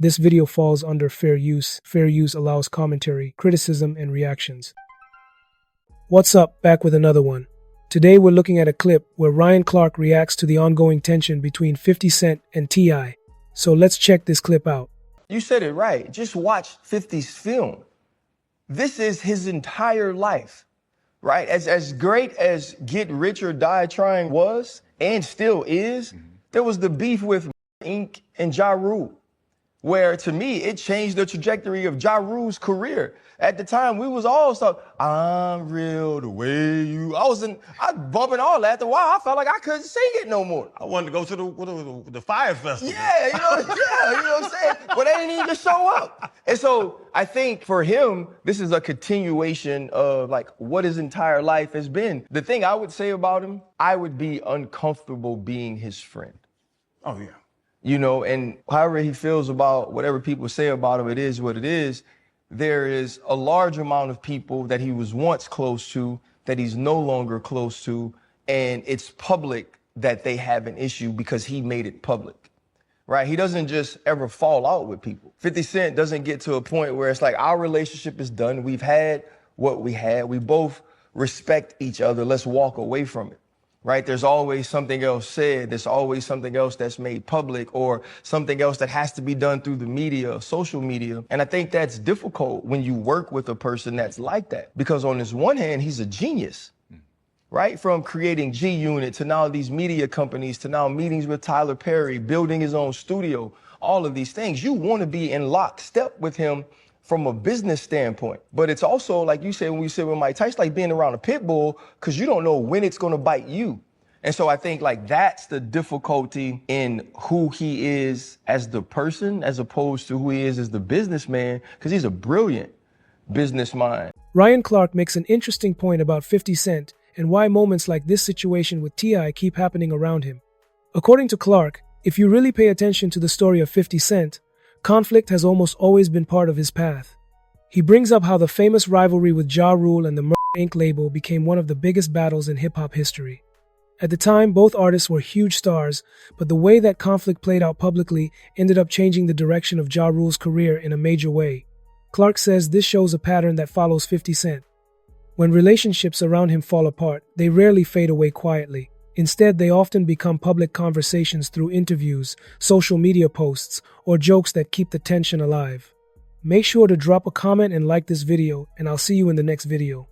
This video falls under fair use. Fair use allows commentary, criticism, and reactions. What's up? Back with another one. Today we're looking at a clip where Ryan Clark reacts to the ongoing tension between 50 Cent and T.I. So let's check this clip out. You said it right. Just watch 50's film. This is his entire life, right? As great as Get Rich or Die Trying was, and still is, there was the beef with Inc. and Ja Rule, where to me, it changed the trajectory of Ja Rule's career. At the time, we was all stuck, I'm real the way you, I was bumping all that. After a while, I felt like I couldn't sing it no more. I wanted to go to the Fire Festival. Yeah, you know what I'm saying? But they didn't even show up. And so I think for him, this is a continuation of like what his entire life has been. The thing I would say about him, I would be uncomfortable being his friend. Oh, yeah. You know, and however he feels about whatever people say about him, it is what it is. There is a large amount of people that he was once close to that he's no longer close to, and it's public that they have an issue because he made it public, right? He doesn't just ever fall out with people. 50 Cent doesn't get to a point where it's like our relationship is done. We've had what we had. We both respect each other. Let's walk away from it. Right? There's always something else said. There's always something else that's made public or something else that has to be done through the media, social media. And I think that's difficult when you work with a person that's like that. Because on this one hand, he's a genius, right? From creating G Unit to now these media companies to now meetings with Tyler Perry, building his own studio, all of these things. You want to be in lockstep with him from a business standpoint. But it's also, like you said, when we sit with Mike Tyson, like being around a pit bull, because you don't know when it's going to bite you. And so I think like that's the difficulty in who he is as the person, as opposed to who he is as the businessman, because he's a brilliant business mind. Ryan Clark makes an interesting point about 50 Cent and why moments like this situation with T.I. keep happening around him. According to Clark, if you really pay attention to the story of 50 Cent, conflict has almost always been part of his path. He brings up how the famous rivalry with Ja Rule and the Inc. label became one of the biggest battles in hip-hop history. At the time, both artists were huge stars, but the way that conflict played out publicly ended up changing the direction of Ja Rule's career in a major way. Clark says this shows a pattern that follows 50 Cent. When relationships around him fall apart, they rarely fade away quietly. Instead, they often become public conversations through interviews, social media posts, or jokes that keep the tension alive. Make sure to drop a comment and like this video, and I'll see you in the next video.